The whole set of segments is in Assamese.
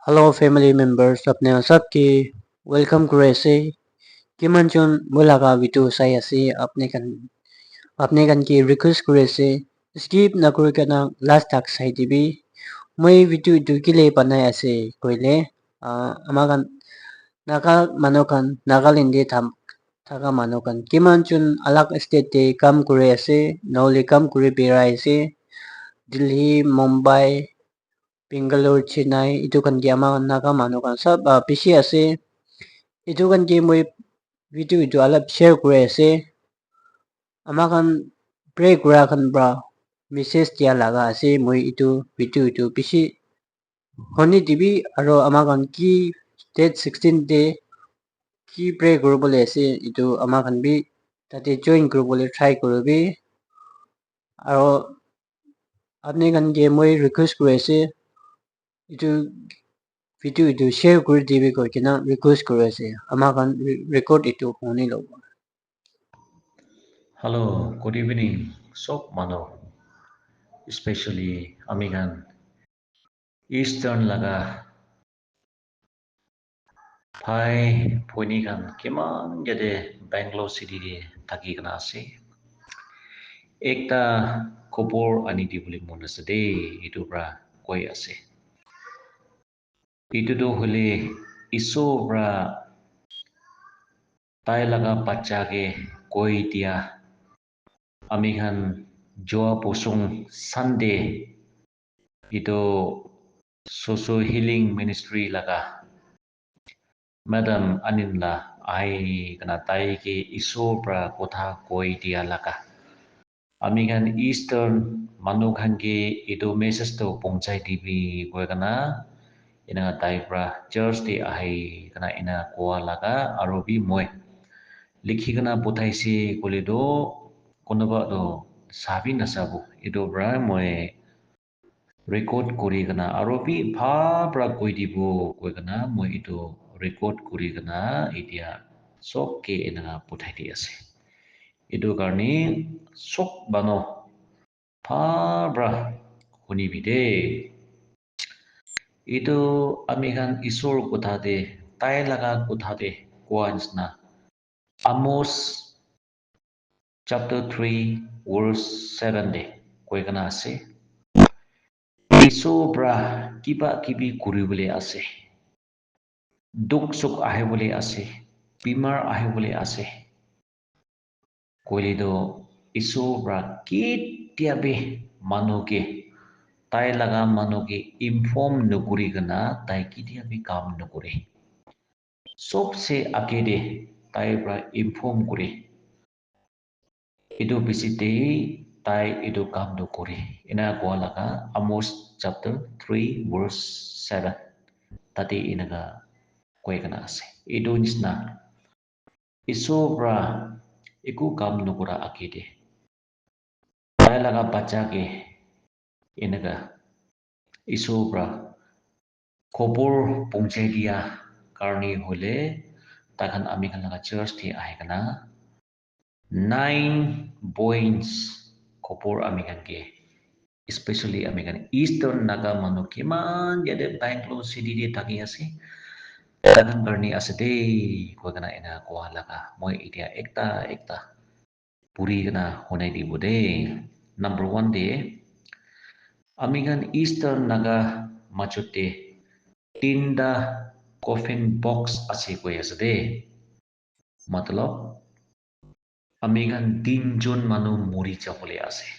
Hello family members अपने सबके welcome करे से किमान मुलाका वीडियो साई आसे अपने कन की request करे से skip ना करे करना last तक साई दिबी मैं वीडियो इदु के लिए बनाया से कोइले अमागन नागा मानोकन नागालैंड थाम थागा मानोकन किमान अलग स्टेट दे काम करे आसे नौले काम करे बेराय से Delhi Mumbai Bangalore, Chennai, itu kan dia naga manukan sab PC ase itu kan dia moi video itu alap share kure ase ama kan break kura kan bra message dia laga ase moi itu video itu PC honi dibi aro ama kan ki date 16 day ki break kuru bole ase itu ama kan bi tate join kuru bole try kuru bi aro apne kan ge moi request kure ase itu video itu share kuri dibi koi kina request kuri ase ama kan record itu honi lo Hello, good evening. Sok mano, especially Amigan Eastern laga Pai Punigan Kiman jade Bangalore City de taki kana ase. Ekta kopor ani di buli mona sade itu bra koi ase. Itu do hole iso bra tai laga bacha ke koi dia Amigan Joa Posung Sunday itu Social Healing Ministry laga Madam Aninla ai kana tai ke iso pra kotha koi dia laka. Amikan Eastern manukhan ke itu message to pongchai TV koi kana ina tai pra church te ai kana ina koa laka arobi moi. Likhi kana pothai se kole do konoba do sabi na sabu itu bra moi record kuri kana arobi bha pra koi dibo koi kana moi itu record kuri kana itia sok ke ena puthai di ase itu karni sok bano bha bra huni bide itu ami khan isor kotha de tai laga kotha de koans na Amos chapter 3 verse 7 de koi kana ase iso bra kiba kibi kuri bole ase দুখ সুখ আহে বুলি আছে বিমাৰ আহে বুলি আছে কৈলিতো ইছু পৰা কেতিয়াবে মানুহকে তাই লগা মানুহকে ইনফৰ্ম নকৰি কিনা তাই কেতিয়াবে কাম নকৰে চবচে আগেৰে তাইৰ পৰা ইনফৰ্ম কৰে এইটো বেছিতেই তাই এইটো কামটো কৰে এনে কোৱা লগা আমোচ চেপ্টাৰ 3 ভাৰ্চ 7 তাতে এনেকা কৈ কিনা আছে এইটো নিচিনা ঈশ্বৰৰ পৰা একো কাম নকৰা আঁকিতে তাই লগা বাচ্চাকে এনেকা ঈশ্বৰৰ পৰা খবৰ পਹੁঁচাই দিয়া কাৰণে হ'লে তাখান আমি খান লগা চাৰ্চতে আহে কানা 9 points খবৰ আমি খানকে স্পেচিয়েলি আমি খান ইষ্টাৰ্ণ নাগা মানুহ কিমান ইয়াতে বেংগলোৰ চিটিতে থাকি আছে Tahan karni asate ko kana ina ko halaka moi itia ekta puri kana honai di bude number 1 de amigan eastern naga machote tinda coffin box ase ko asate matlab amigan tinjon manu mori chapole ase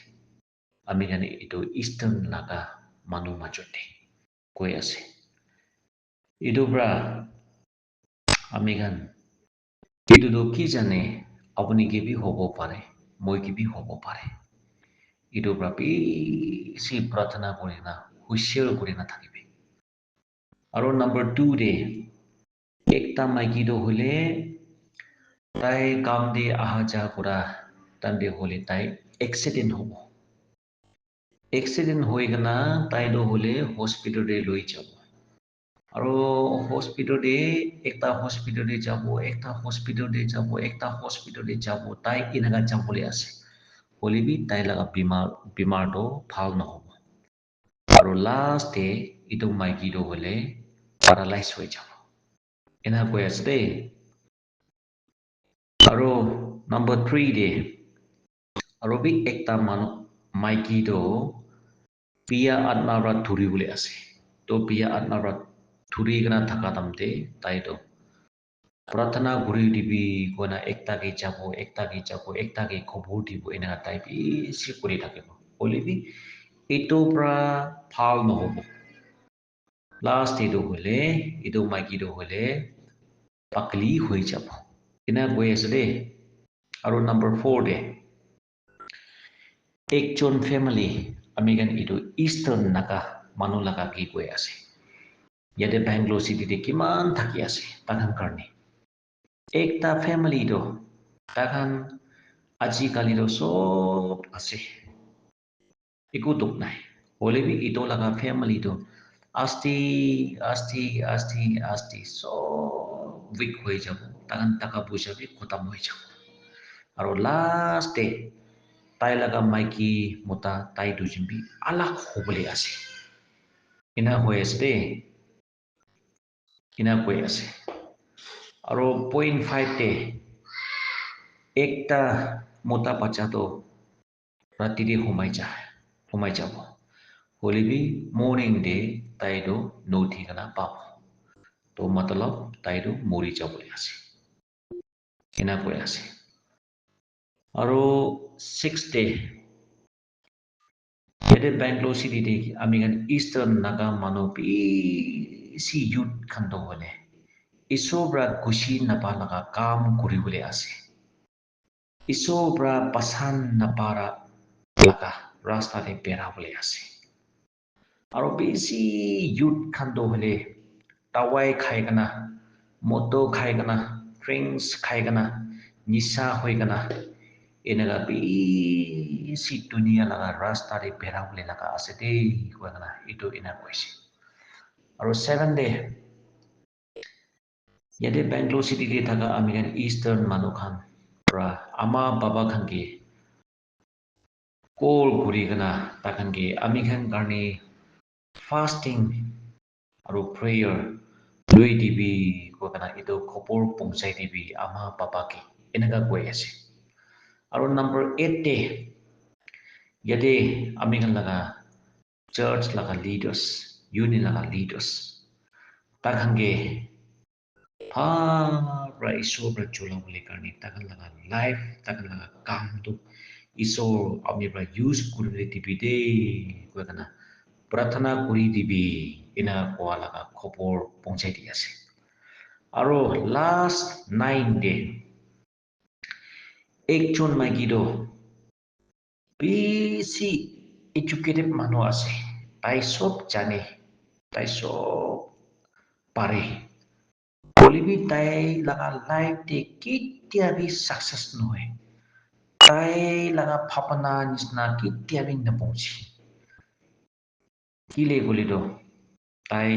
amigan itu eastern naga manu machote koi ase itu bra amigan এইটোতো কি জানে আপুনি কি বি হ'ব পাৰে মই কি বি হ'ব পাৰে এইটোৰ পৰা বেছি প্ৰাৰ্থনা কৰি না হুঁচিয়াৰ কৰি নাথাকিবি আৰু নম্বৰ 2 দে একটা মাইকীটো হ'লে তাই কাম দি অহা যোৱা কৰা তান্তে হ'লে তাই এক্সিডেণ্ট হ'ব এক্সিডেণ্ট হৈ কিনা তাইতো হ'লে হস্পিটেললৈ লৈ যাব আৰু হস্পিটেলতে একটা হস্পিটেলতে যাব তাই এনেকা যাবলৈ আছে হ'লেবি তাই লগা বেমাৰটো ভাল নহ'ব আৰু লাষ্টে এইটো মাইকীটো হ'লে paralyze হয়ে যাব এনা কৈ আছে দেই আৰু নম্বৰ 3 দে আৰু বি একটা মানুহ মাইকীটো বিয়া আত্মাৰা ধৰিবলৈ আছে তো বিয়া আত্মাৰা ধৰি কিনা থকা তামতে তাইতো প্ৰাৰ্থনা ঘূৰি দিবি কোনা একটাকে যাব একটাকে যাব একটাকে খবৰ দিব এনেকা তাই বেছি কৰি থাকিব হ'লেবি এইটোৰ পৰা ভাল নহ'ব লাষ্ট এইটো হ'লে এইটো মাইকীটো হ'লে পাকলি হৈ যাব এনা কৈ আছে দেই আৰু নম্বৰ 4 দে একজন ফেমিলি আমি গান এইটো ইষ্টাৰ্ণ নাকা মানুহ লগা কি কৈ আছে ইয়াতে বেংগলোৰ চিটিতে কিমান থাকি আছে তাহাৰ কাৰণে একটা ফেমিলিটো তাহান আজিকালিতো সব আছে একো দুখ নাই হ'লেবি ইটো লগা ফেমিলিটো আস্তে আস্তে আস্তে আস্তে সব উইক হয়ে যাব তাহান টাকা পয়সা বি খতম হয়ে যাব আৰু লাষ্টে তাই লগা মাইকী মতা তাই দুজন বি আলাগ হ'বলৈ আছে এনা হৈ আছে দেই এনা কৈ আছে আৰু পইণ্ট 5 তে একটা মতা বাচ্চাটো ৰাতিতে সোমাই যাব হ'লেবি মৰ্নিং দে তাইটো নঠিকনা পাব তো মতলব তাইটো মৰি যাবলৈ আছে এনা কৈ আছে আৰু 6 ডে ইয়াতে বেংগলোৰ চিটিতে আমি ইষ্টাৰ্ণ নাগা মানুহ বেছি ইউথ খান্দ হ'লে ঈশ্বৰৰ পৰা গুচি নাপালাগা কাম কৰিবলৈ আছে ঈশ্বৰৰ পৰা পাচান নাপাৰা লগা ৰাস্তাতে বেৰাবলৈ আছে আৰু বেছি ইউথ খান্দ হ'লে টাৱাই খাই কানা মদ খাই কানা ড্ৰিংকছ খাই কানা নিচা হৈ কানা এনেকা বেছি দুনিয়া লগা ৰাস্তাতে বেৰাবলৈ লগা আছে দেই কৈ কানা এইটো এনা কৈছে আৰু 7 ডে ইয়াতে বেংগলোৰ চিটিতে থকা আমি ইষ্টাৰ্ণ মানুহ খান পৰা আমা বাবা খানকে কল ঘূৰি কানা তাখানকে আমি খান কাৰণে ফাষ্টিং আৰু প্ৰেয়াৰ লৈ দিবি কৈ কানা এইটো খবৰ পहुঁচাই দিবি আমা বাবাকে এনেকা কৈ আছে আৰু নম্বৰ 8 ডে ইয়াতে আমি খান লগা চাৰ্চ লগা লিডাৰ্ছ ইউনিয়ন লগা লিডাৰ্ছ তাখানকে পৰা ঈশ্বৰৰ পৰা জ্বলাবলৈ কাৰণে তাখান লগা লাইফ তাখান লগা কামটো ঈশ্বৰ আমি পৰা ইউজ কৰিবলৈ দিবি দেই কৈ কানা প্ৰাৰ্থনা কৰি দিবি এনা কোৱা লগা খবৰ পহুঁচাই দি আছে আৰু লাষ্ট 9 ডে একজন মাইকীটো বেছি এডুকেটেড মানুহ আছে তাই সব জানে তাই সব পাৰে হ'লেবি তাই লগা লাইফতে কেতিয়াবি সাকচেছ নহয় তাই লগা ভাৱনা নিচিনা কেতিয়াবি নপहुঁচে কিলে বুলিতো তাই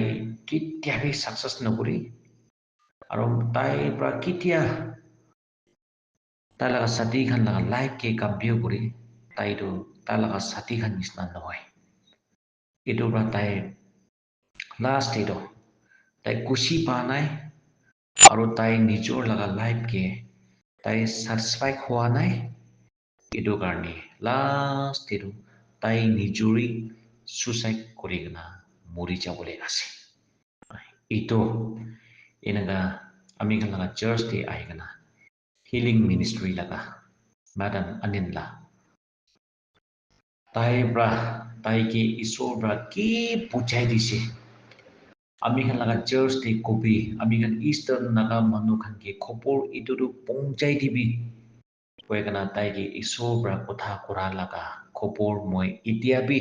কেতিয়াবি সাকচেছ নকৰি আৰু তাইৰ পৰা কেতিয়া তাই লগা ছাতি খান লগা লাইফকে কম্পেয়াৰ কৰি তাইটো তাই লগা ছাতি খান নিচিনা নহয় এইটোৰ পৰা তাই লাষ্ট এইটো তাই খুচি পোৱা নাই আৰু তাই নিজৰ লগা লাইফকে তাই ছেটিছফাই হোৱা নাই এইটো কাৰণে লাষ্ট এইটো তাই নিজৰে সুচাইড কৰি কিনা মৰি যাবলৈ আছে এইটো এনেকা আমি খান লগা চাৰ্চতে আহি কিনা হিলিং মিনিষ্ট্ৰি লগা মেডাম অনিন্দা তাইৰ পৰা তাইকে ঈশ্বৰৰ পৰা কি বুজাই দিছে আমি খান লগা চাৰ্চতে কবি আমি খান ইষ্টাৰ্ণ নাগা মানুহ খানকে খবৰ এইটোতো পহুঁচাই দিবি কৈ কিনা তাইকে ঈশ্বৰৰ পৰা কথা কৰা লগা খবৰ মই এতিয়া বি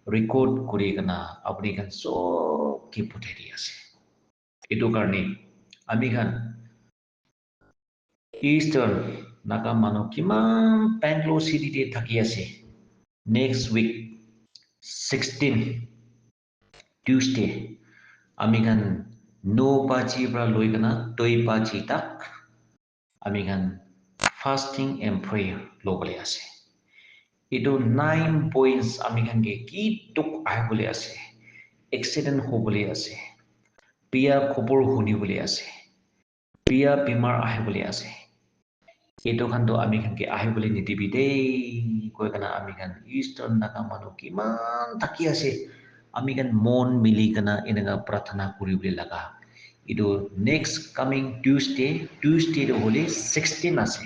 ৰেকৰ্ড কৰি কিনা আপুনি খান চবকে পঠাই দি আছে এইটো কাৰণে আমি খান ইষ্টাৰ্ণ নাগা মানুহ কিমান বেংগলোৰ চিটিতে থাকি আছে নেক্সট উইক 16 টিউজডে আমি খান 9 বাজিৰ পৰা লৈ কিনা 2 বাজি তাক আমি খান ফাষ্টিং এণ্ড প্ৰেয়াৰ ল'বলৈ আছে এইটো 9 পইণ্টছ আমি খানকে কি দুখ আহিবলৈ আছে এক্সিডেণ্ট হ'বলৈ আছে বিয়া খবৰ শুনিবলৈ আছে বিয়া বেমাৰ আহিবলৈ আছে এইটো খানটো আমি খানকে আহিবলৈ নিদিবি দেই কৈ কেনে আমি খান ইষ্টৰ নাকা মানুহ কিমান থাকি আছে আমি খান মন মিলি কেনে এনেকা প্ৰাৰ্থনা কৰিবলৈ লগা এইটো নেক্সট কামিং টিউজডে হ'লে 16 আছে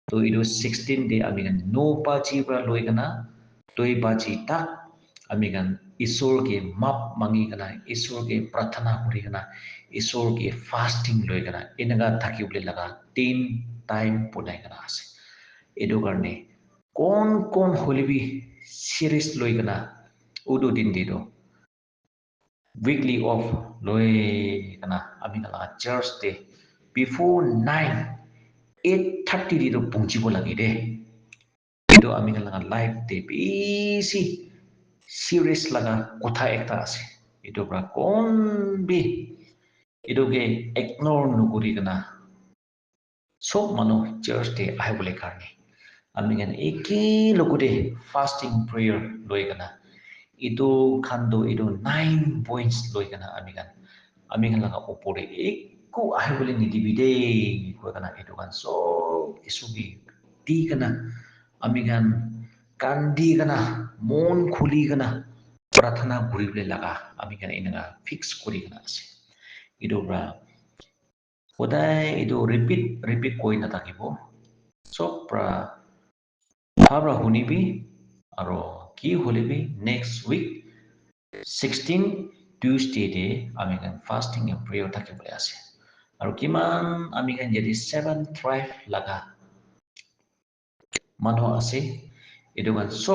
তো এইটো 16 ডে আমি খান 9 বাজি পৰা লৈ কেনে 2 বাজি তাক আমি খান ঈশ্বৰকে মাপ মাঙি কেনে ঈশ্বৰকে প্ৰাৰ্থনা কৰি কেনে ঈশ্বৰকে ফাষ্টিং লৈ কেনে এনেকা থাকিবলৈ লগা 10 টাইম বনাই কেনে আছে এইটো কাৰণে কোন হলিবি চিৰিজ লৈ কেনে উদো দিন দিটো weekly off লৈ কেনে আমি কেনে চাৰ্চ ডে before 9 8:30 দিটো পৌঁছিব লাগে দেই এইটো আমি কেনে লাইফ ডে বেছি চিৰিয়াছ লগা কথা একটা আছে এইটোৰ পৰা কোন বি এইটোকে ইগনোৰ নকৰি কেনে চব মানুহ চাৰ্চ ডে আহিবলৈ কাৰণে আমি কেনে একেলগতে ফাষ্টিং প্ৰেয়াৰ লৈ কেনে এইটো খানটো এইটো 9 পইণ্টছ লৈ কেনে আমি কেনে লগা ওপৰে একো আহিবলৈ নিদিবি দেই কৈ কেনে এইটো খান চব ইছুবি দি কেনে আমি গান কান্দি কেনে মন খুলি কেনে প্ৰাৰ্থনা কৰিবলৈ লগা আমি কেনে এনেকা ফিক্স কৰি কেনে আছে এইটোৰ পৰা সদায় এইটো ৰিপিট কৰি নাথাকিব চব পৰা ভাবৰা শুনিবি আৰু কি হলিবি নেক্সট উইক 16 টিউজডে আমি ফাষ্টিং এণ্ড প্ৰেয়াৰ থাকিবলৈ আছে আৰু কিমান আমি যদি 7 ট্ৰাইব লগা মানুহ আছে এইটো চব